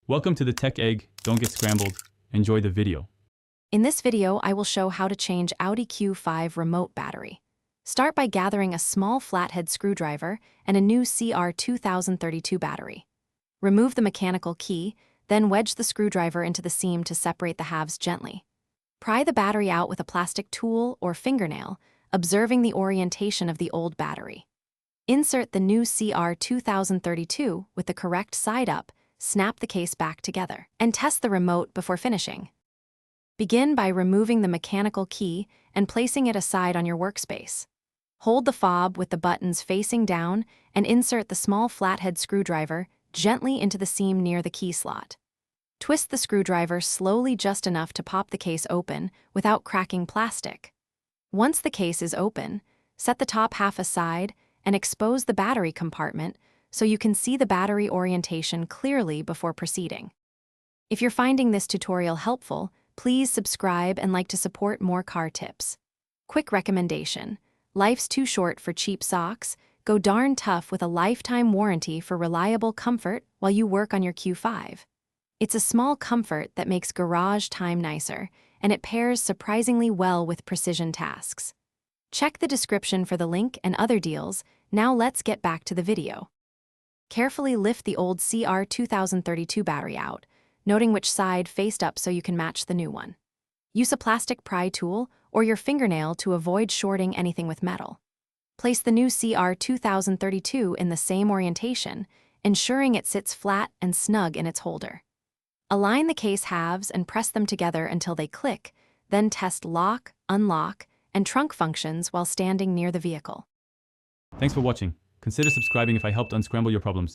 Welcome to the Tech Egg. Don't get scrambled. Enjoy the video. In this video, I will show how to change Audi Q5 remote battery. Start by gathering a small flathead screwdriver and a new CR2032 battery. Remove the mechanical key, then wedge the screwdriver into the seam to separate the halves gently. Pry the battery out with a plastic tool or fingernail, observing the orientation of the old battery. Insert the new CR2032 with the correct side up, snap the case back together, and test the remote before finishing. Begin by removing the mechanical key and placing it aside on your workspace. Hold the fob with the buttons facing down and insert the small flathead screwdriver gently into the seam near the key slot. Twist the screwdriver slowly just enough to pop the case open without cracking plastic. Once the case is open, set the top half aside and expose the battery compartment so you can see the battery orientation clearly before proceeding. If you're finding this tutorial helpful, please subscribe and like to support more car tips. Quick recommendation: life's too short for cheap socks. Go darn tough with a lifetime warranty for reliable comfort while you work on your Q5. It's a small comfort that makes garage time nicer, and it pairs surprisingly well with precision tasks. Check the description for the link and other deals. Now let's get back to the video. Carefully lift the old CR2032 battery out, noting which side faced up so you can match the new one. Use a plastic pry tool or your fingernail to avoid shorting anything with metal. Place the new CR2032 in the same orientation, ensuring it sits flat and snug in its holder. Align the case halves and press them together until they click, then test lock, unlock, and trunk functions while standing near the vehicle. Thanks for watching. Consider subscribing if I helped unscramble your problems.